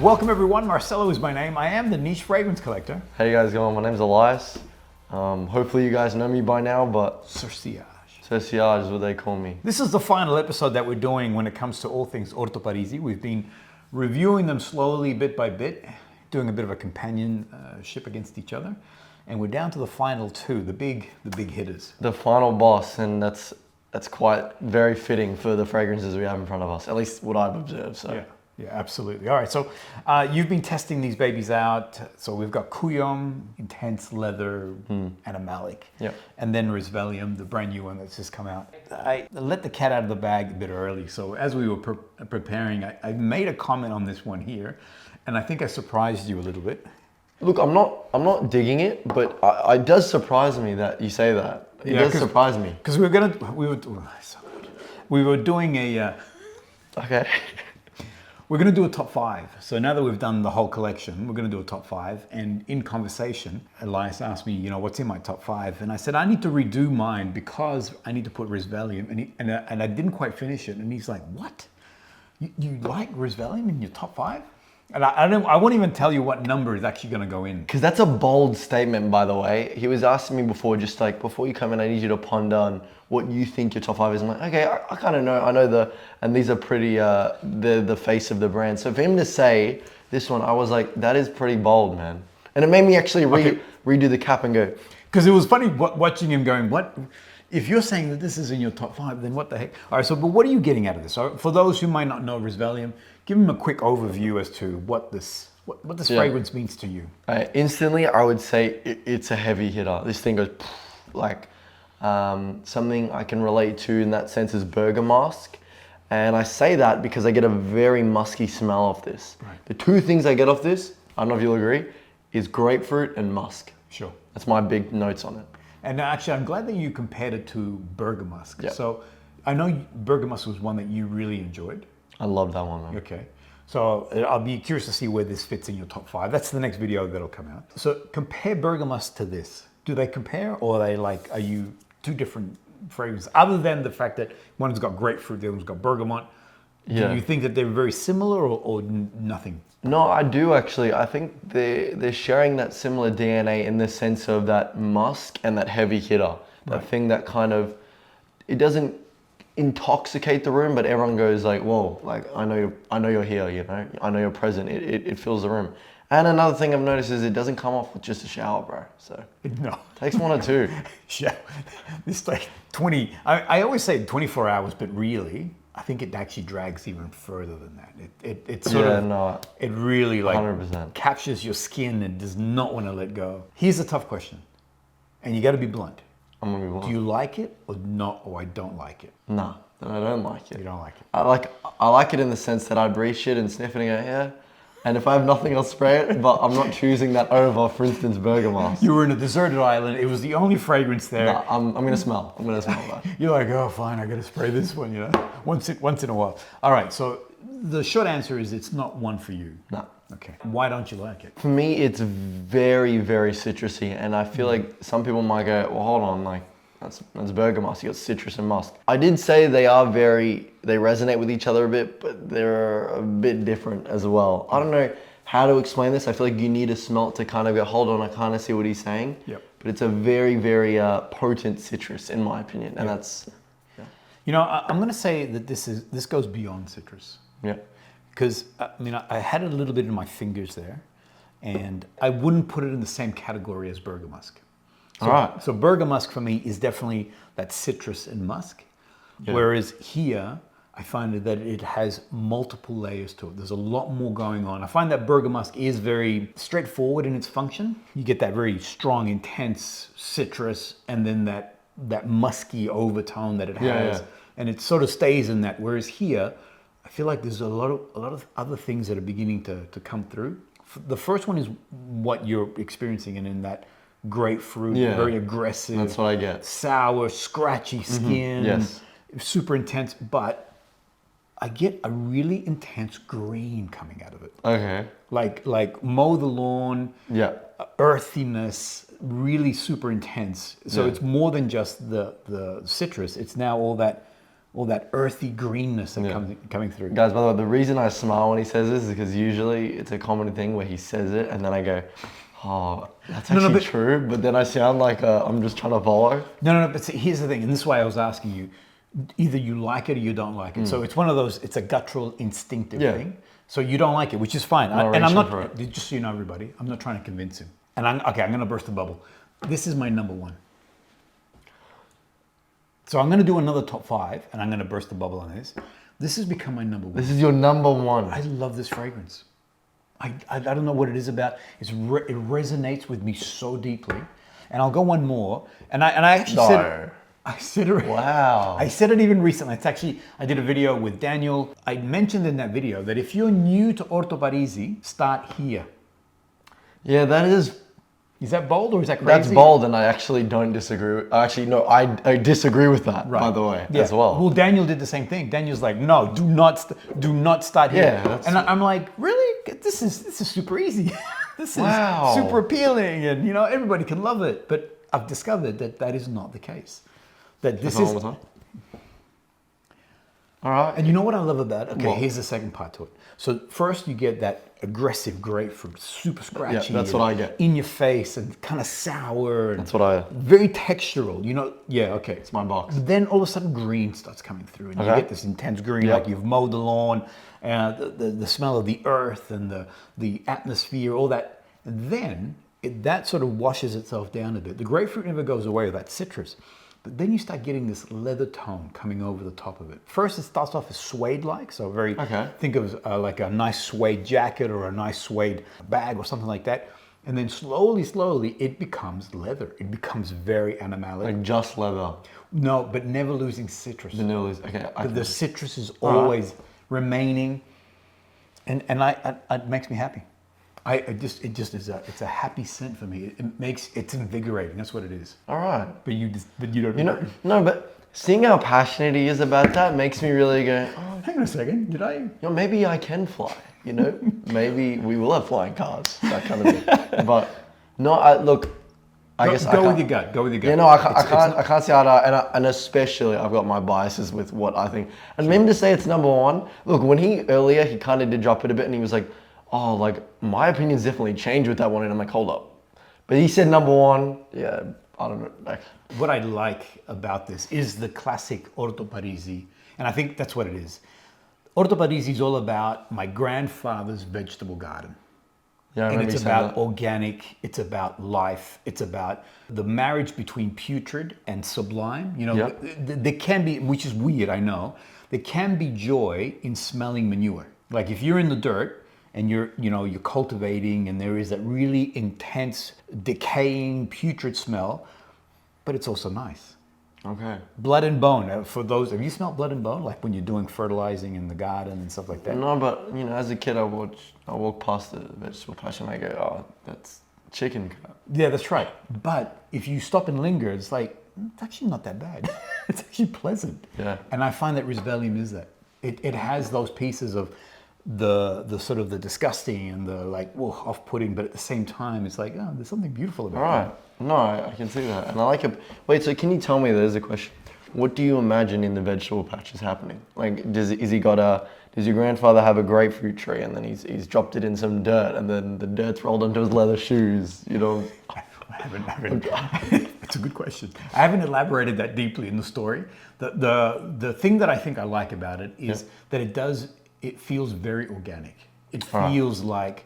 Welcome everyone, Marcelo is my name. I am the niche fragrance collector. How you guys going? My name's Elias. Hopefully you guys know me by now, but Sorciage is what they call me. This is the final episode that we're doing when it comes to all things Orto Parisi. We've been reviewing them slowly, bit by bit, doing a bit of a companionship against each other. And we're down to the final two, the big hitters. The final boss, and that's quite very fitting for the fragrances we have in front of us, at least what I've observed. So. Yeah, absolutely. All right, so you've been testing these babies out. So we've got Cuoium, intense leather, animalic. Yeah. And then Risvelium, the brand new one that's just come out. I let the cat out of the bag a bit early. So as we were preparing, I made a comment on this one here, and I think I surprised you a little bit. Look, I'm not digging it, but it does surprise me that you say that. It does surprise me. Because we were doing a... Okay. We're going to do a top 5. So now that we've done the whole collection, we're going to do a top 5. And in conversation, Elias asked me, what's in my top 5? And I said, I need to redo mine because I need to put Risvelium. And I didn't quite finish it. And he's like, what? You like Risvelium in your top 5? And I won't even tell you what number is actually going to go in. Because that's a bold statement, by the way. He was asking me before, just like, before you come in, I need you to ponder on what you think your top 5 is. I'm like, okay, I kind of know. I know and these are pretty, the face of the brand. So for him to say this one, I was like, that is pretty bold, man. And it made me actually redo the cap and go. Because it was funny watching him going, what? If you're saying that this is in your top 5, then what the heck? All right, so but what are you getting out of this? So for those who might not know Risvelium, give them a quick overview as to what this fragrance means to you. Instantly, I would say it's a heavy hitter. This thing goes like something I can relate to in that sense is Bergamasque. And I say that because I get a very musky smell off this. Right. The two things I get off this, I don't know if you'll agree, is grapefruit and musk. Sure. That's my big notes on it. And actually, I'm glad that you compared it to Bergamasque. Yeah. So I know Bergamasque was one that you really enjoyed. I love that one, man. Okay. So I'll be curious to see where this fits in your top 5. That's the next video that'll come out. So compare Bergamasque to this. Do they compare, or are you two different fragrances? Other than the fact that one's got grapefruit, the other's got bergamot. Yeah. Do you think that they're very similar or nothing? No, I do actually. I think they're sharing that similar DNA in the sense of that musk and that heavy hitter. That thing that kind of, it doesn't intoxicate the room, but everyone goes like, whoa, like I know you're here, I know you're present. It fills the room. And another thing I've noticed is it doesn't come off with just a shower, bro. So no, it takes 1 or 2. Yeah, it's like 20. I always say 24 hours, but really, I think it actually drags even further than that. It really like 100%. captures your skin and does not want to let go. Here's a tough question, and you got to be blunt. I'm gonna be blunt. Do you like it or not, or I don't like it? Nah, I don't like it. You don't like it? I like it in the sense that I breathe shit and sniff it and go, yeah. And if I have nothing, I'll spray it, but I'm not choosing that over, for instance, Bergamasque. You were in a deserted island. It was the only fragrance there. Nah, I'm gonna smell. I'm gonna smell that. You're like, oh, fine, I gotta spray this one, once in a while. All right, so the short answer is it's not one for you. No. Okay. Why don't you like it? For me, it's very, very citrusy, and I feel like some people might go, well, hold on, like that's Bergamasque. You got citrus and musk. I did say they resonate with each other a bit, but they're a bit different as well. I don't know how to explain this. I feel like you need to smell it to kind of go, hold on, I kind of see what he's saying. Yep. But it's a very, very potent citrus, in my opinion, and that's. Yeah. I'm gonna say that this goes beyond citrus. Yeah. Because I had it a little bit in my fingers there, and I wouldn't put it in the same category as Bergamasque. All right. So Bergamasque for me is definitely that citrus and musk, whereas here I find that it has multiple layers to it. There's a lot more going on. I find that Bergamasque is very straightforward in its function. You get that very strong, intense citrus, and then that musky overtone that it has, and it sort of stays in that. Whereas here, I feel like there's a lot of other things that are beginning to come through. The first one is what you're experiencing, and in that grapefruit, very aggressive. That's what I get. Sour, scratchy skin. Yes. Super intense, but I get a really intense green coming out of it. Okay. Like mow the lawn. Yeah. Earthiness, really super intense. So it's more than just the citrus. It's now all that all that earthy greenness that comes coming through. Guys, by the way, the reason I smile when he says this is because usually it's a common thing where he says it and then I go, oh, that's actually true. But then I sound like I'm just trying to follow. No. But see, here's the thing, and this is why I was asking you. Either you like it or you don't like it. So it's one of those. It's a guttural, instinctive thing. So you don't like it, which is fine. And I'm not. Just so you know, everybody, I'm not trying to convince him. And I'm going to burst the bubble. This is my number one. So I'm going to do another top 5, and I'm going to burst the bubble on this. This has become my number one. This is your number one. I love this fragrance. I don't know what it is about. It resonates with me so deeply. And I'll go one more. And I actually said. I said it. Wow. I said it even recently. It's actually, I did a video with Daniel. I mentioned in that video that if you're new to Orto Parisi, start here. Yeah, that is. Is that bold or is that crazy? That's bold, and I actually don't disagree. Actually, no, I disagree with that, by the way, as well. Well, Daniel did the same thing. Daniel's like, no, do not start here. Yeah, and I'm like, really? This is super easy. This is super appealing, and everybody can love it. But I've discovered that is not the case. That this is. All right. And you know what I love about it? Okay, here's the second part to it. So first you get that aggressive grapefruit, super scratchy. Yeah, that's what I get. In your face and kind of sour. And that's what I. Very textural, Yeah, okay. It's my box. Then all of a sudden green starts coming through, and you get this intense green, like you've mowed the lawn, and the smell of the earth and the atmosphere, all that. And then that sort of washes itself down a bit. The grapefruit never goes away with that citrus. But then you start getting this leather tone coming over the top of it. First, it starts off as suede-like, so think of like a nice suede jacket or a nice suede bag or something like that. And then slowly, it becomes leather. It becomes very animalic. Like just leather. No, but never losing citrus. Okay. But the citrus is always remaining, and it makes me happy. It's a happy scent for me. It's invigorating. That's what it is. All right. But you don't. No, but seeing how passionate he is about that makes me really go, oh, hang on a second. Did I? Maybe I can fly. Maybe we will have flying cars, that kind of thing. But no, I guess go with your gut. Go with your gut. Yeah, no, I can't say and especially I've got my biases with what I think. And maybe to say it's number one. Look, when he kind of did drop it a bit, and he was like, oh, like my opinions definitely changed with that one, and I'm like, hold up. But he said number one. Yeah, I don't know. Like, what I like about this is the classic Orto Parisi, and I think that's what it is. Orto Parisi is all about my grandfather's vegetable garden. Yeah, and it's about organic, it's about life, it's about the marriage between putrid and sublime. There can be, which is weird, I know, there can be joy in smelling manure. Like if you're in the dirt and you're cultivating and there is that really intense, decaying, putrid smell, but it's also nice. Okay. Blood and bone. For those, have you smelled blood and bone? Like when you're doing fertilizing in the garden and stuff like that? No, but as a kid, I walk past the vegetable patch and I go, oh, that's chicken. Yeah, that's right. But if you stop and linger, it's like, it's actually not that bad. It's actually pleasant. Yeah. And I find that Risvelium is that. It has those pieces of the sort of the disgusting and the like, off-putting, but at the same time, it's like, oh, there's something beautiful about it. All right. No, I can see that. And I like it. Wait, so can you tell me, there's a question. What do you imagine in the vegetable patch is happening? Like, does your grandfather have a grapefruit tree and then he's dropped it in some dirt and then the dirt's rolled onto his leather shoes, I haven't. It's a good question. I haven't elaborated that deeply in the story. The thing that I think I like about it is that it feels very organic. It feels like,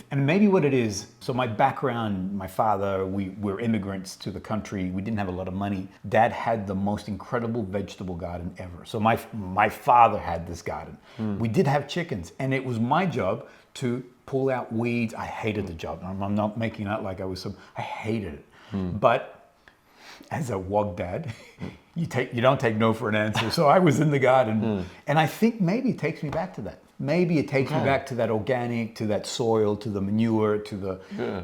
and maybe what it is, so my background, my father, we're immigrants to the country. We didn't have a lot of money. Dad had the most incredible vegetable garden ever. So my father had this garden. We did have chickens, and it was my job to pull out weeds. I hated the job. I'm not making out like I hated it. But as a wog dad, you don't take no for an answer. So I was in the garden, and I think maybe it takes me back to that. Maybe it takes me back to that organic, to that soil, to the manure, to the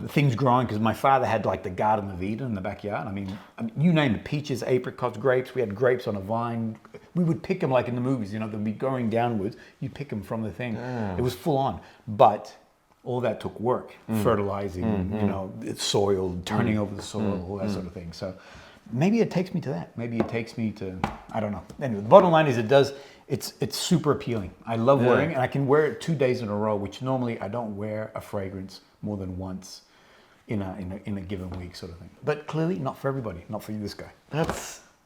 things growing. Because my father had like the Garden of Eden in the backyard. I mean, you name it, peaches, apricots, grapes. We had grapes on a vine. We would pick them like in the movies, they'd be going downwards. You'd pick them from the thing. It was full on. But all that took work, fertilizing, soil, turning over the soil, all that sort of thing. So maybe it takes me to that. Maybe it takes me to, I don't know. Anyway, the bottom line is it's super appealing. I love wearing it, and I can wear it 2 days in a row, which normally I don't wear a fragrance more than once in a given week, sort of thing. But clearly not for everybody, not for you, this guy.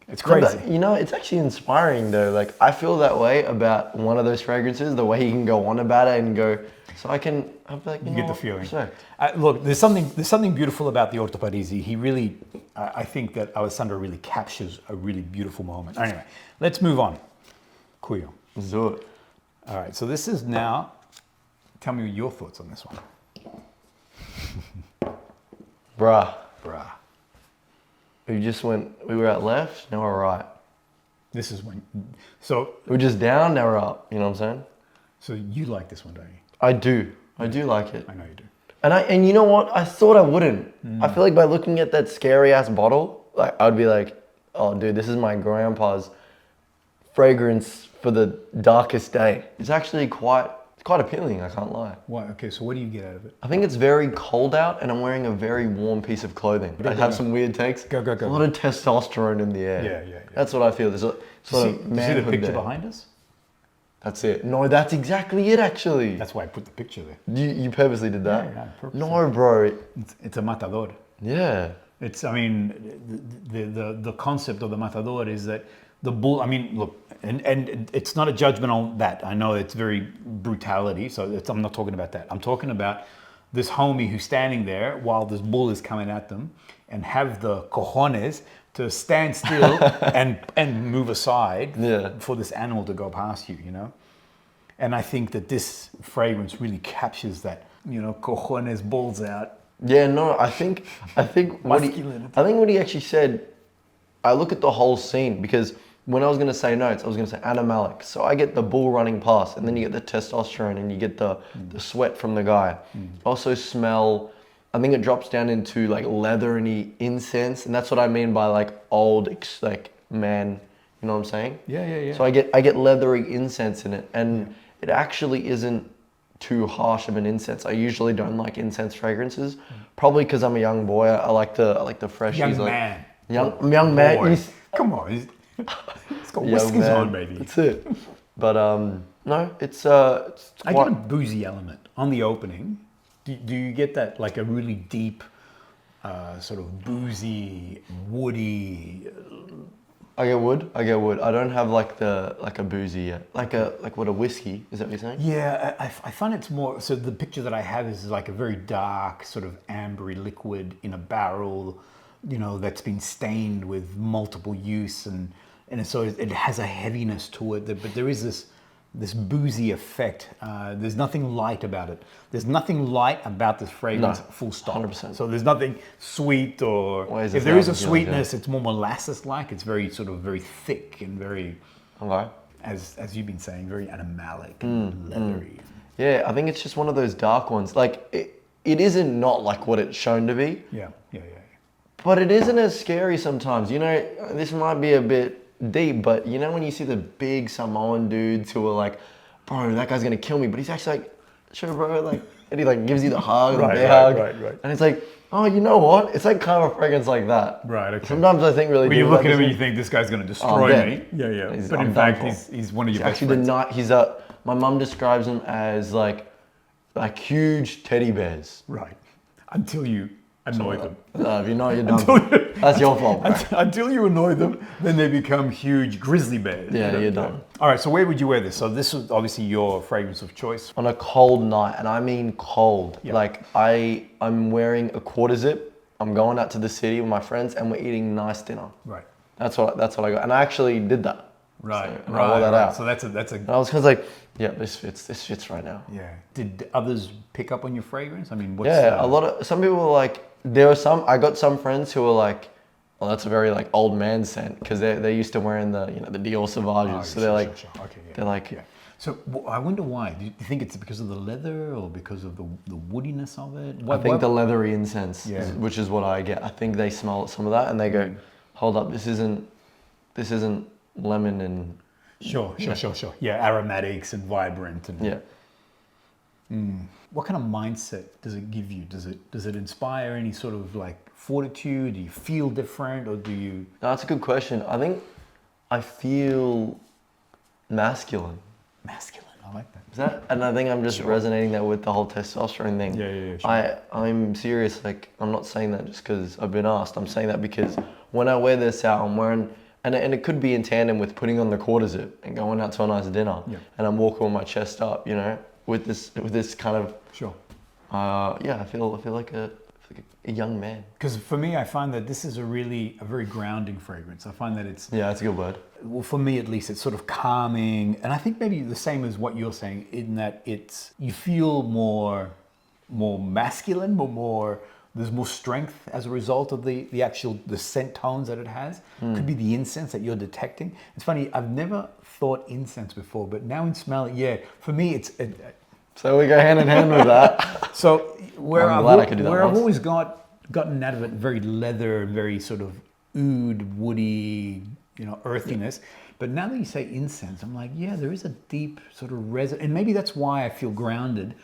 It's crazy. You know, it's actually inspiring though. Like I feel that way about one of those fragrances, the way he can go on about it and go, so I can have like, you get know, the feeling. respect. Look, there's something beautiful about the Orto Parisi. He really, I think that Alessandro really captures a really beautiful moment. Anyway, let's move on. Cuoium. Let's do it. All right, so this is now, tell me your thoughts on this one. Bruh. We were at left, now we're right. This is when, so. We're just down, now we're up. You know what I'm saying? So you like this one, don't you? I do like it. I know you do. And you know what? I thought I wouldn't. I feel like by looking at that scary ass bottle, like I'd be like, oh dude, this is my grandpa's fragrance for the darkest day. It's actually quite appealing, I can't lie. Why? Okay, so what do you get out of it? I think it's very cold out and I'm wearing a very warm piece of clothing. I have some weird takes. Go. A lot of testosterone in the air. Yeah. That's what I feel. There's a sort of you see manhood the picture there. behind us? That's it. No, that's exactly it actually. That's why I put the picture there. You purposely did that? Yeah, purposely. No, bro. It's a matador. Yeah. It's, I mean, the concept of the matador is that the bull, I mean, look, and it's not a judgment on that. I know it's very brutality, so I'm not talking about that. I'm talking about this homie who's standing there while this bull is coming at them and have the cojones to stand still and move aside for this animal to go past you, you know? And I think that this fragrance really captures that, you know, cojones, balls out. Yeah, no, I think what he actually said, I look at the whole scene because when I was going to say notes, I was going to say animalic. So I get the bull running past and then you get the testosterone and you get the sweat from the guy. Also smell, I think it drops down into like leathery incense. And that's what I mean by like old, like man, you know what I'm saying? Yeah. So I get leathery incense in it and it actually isn't too harsh of an incense. I usually don't like incense fragrances, probably because I'm a young boy. I like the fresh. Young man. Young man. Come on, he's got whiskers on, baby. That's it. But no, it's I get a boozy element on the opening. Do you get that, like a really deep, sort of boozy, woody? I get wood. I don't have like a boozy yet. Like what, a whiskey? Is that what you're saying? Yeah, I find it's more. So the picture that I have is like a very dark, sort of ambery liquid in a barrel, you know, that's been stained with multiple use, and so it has a heaviness to it. But there is this boozy effect. There's nothing light about it. There's nothing light about this fragrance, full stop. 100%. So there's nothing sweet or, if there is a sweetness, it's more molasses-like. It's very sort of very thick and very, as you've been saying, very animalic and leathery. Yeah, I think it's just one of those dark ones. Like it isn't not like what it's shown to be. Yeah. But it isn't as scary sometimes. You know, this might be a bit deep, but you know when you see the big Samoan dudes who are like, bro, that guy's gonna kill me, but he's actually like, sure bro, like, and he like gives you the hug, right. And it's like, oh, you know what? It's like kind of a fragrance like that. Right, okay. Sometimes I think really when you look at him and you think this guy's gonna destroy me. Yeah. But in fact, he's one of your best friends. My mum describes him as like huge teddy bears. Right. Until you annoy them. If you know you're done. That's your fault, bro. Until you annoy them, then they become huge grizzly bears. Yeah, you're done. All right, so where would you wear this? So this is obviously your fragrance of choice. On a cold night, and I mean cold. Yeah. Like I'm wearing a quarter zip. I'm going out to the city with my friends, and we're eating nice dinner. Right. That's what I got, and I actually did that. Right. So I wore that out. So that's a. And I was kind of like, yeah, this fits right now. Yeah. Did others pick up on your fragrance? I mean, what's some people were like, I got some friends who were like, well, that's a very like old man scent, because they're used to wearing the Dior Sauvages. So they're like, Okay, yeah. they're like, yeah. So I wonder why. Do you think it's because of the leather or because of the woodiness of it? I think the leathery incense, which is what I get. I think they smell some of that and they go, hold up, this isn't lemon and Sure. Yeah, aromatics and vibrant and What kind of mindset does it give you? Does it inspire any sort of like fortitude? Do you feel different, or do you? No, that's a good question. I think I feel masculine. Masculine, I like that. Is that? And I think I'm just resonating that with the whole testosterone thing. Yeah, sure. I'm serious. Like, I'm not saying that just because I've been asked. I'm saying that because when I wear this out, I'm wearing, and it could be in tandem with putting on the quarter zip and going out to a nice dinner. Yeah. And I'm walking with my chest up, you know, with this kind of. Sure. Yeah, I feel like a young man. Because for me, I find that this is a very grounding fragrance. I find that it's, Yeah, that's a good word. well, for me at least, it's sort of calming. And I think maybe the same as what you're saying, in that you feel more masculine, there's more strength as a result of the scent tones that it has. Could be the incense that you're detecting. It's funny, I've never thought incense before, but now in smell, yeah, for me So we go hand in hand with that. so where I'm I've, glad I could do that where I've once. always gotten out of it very leather, very sort of oud, woody, earthiness. But now that you say incense, I'm like, yeah, there is a deep sort of resin, and maybe that's why I feel grounded,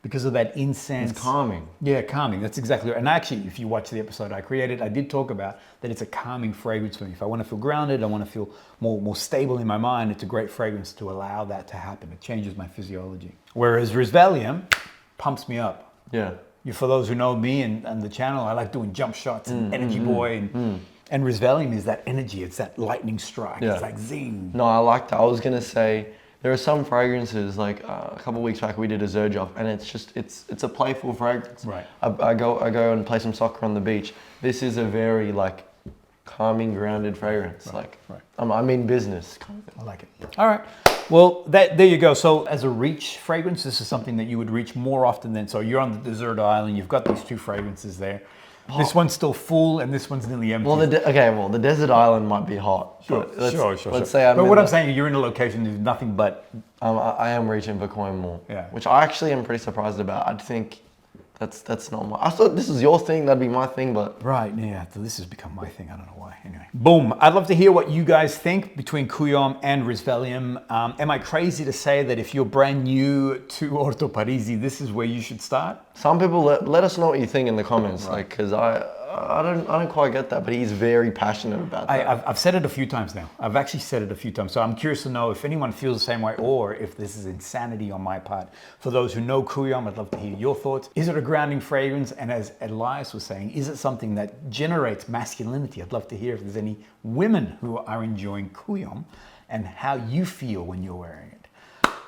because of that incense. It's calming. Yeah, calming. That's exactly right. And actually, if you watch the episode I created, I did talk about that it's a calming fragrance for me. If I want to feel grounded, I want to feel more stable in my mind, it's a great fragrance to allow that to happen. It changes my physiology. Whereas Risvelium pumps me up. Yeah. For those who know me and the channel, I like doing jump shots and Energy Boy. And Risvelium is that energy. It's that lightning strike. Yeah. It's like zing. No, I like that. I was going to say, there are some fragrances, like a couple of weeks back we did a Zerge off, and it's a playful fragrance. Right. I go and play some soccer on the beach. This is a very like calming, grounded fragrance. Right. I mean business. I like it. All right. Well, there you go. So as a reach fragrance, this is something that you would reach more often than, so you're on the desert island, you've got these two fragrances there. This one's still full and this one's nearly empty. Well, the desert island might be hot. Sure. Let's say but what I'm saying, you're in a location there's nothing but. I am reaching for Cuoium more. Yeah. Which I actually am pretty surprised about. I think that's not my. I thought this was your thing. That'd be my thing, but. Right. Yeah. So this has become my thing. I don't know why. Anyway. Boom. I'd love to hear what you guys think between Cuoium and Risvelium. Am I crazy to say that if you're brand new to Orto Parisi, this is where you should start? Some people let us know what you think in the comments, like, because I don't quite get that, but he's very passionate about that. I've said it a few times now. I've actually said it a few times. So I'm curious to know if anyone feels the same way, or if this is insanity on my part. For those who know Cuoium, I'd love to hear your thoughts. Is it a grounding fragrance? And as Elias was saying, is it something that generates masculinity? I'd love to hear if there's any women who are enjoying Cuoium and how you feel when you're wearing it.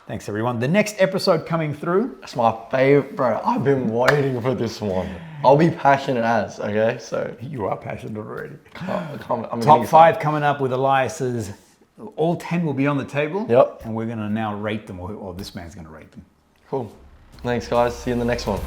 Thanks, everyone. The next episode coming through. It's my favorite, bro. I've been waiting for this one. I'll be passionate as, okay? So You are passionate already. I'm Top 5 coming up with Elias's. All 10 will be on the table. Yep. And we're going to now rate them, or this man's going to rate them. Cool. Thanks, guys. See you in the next one.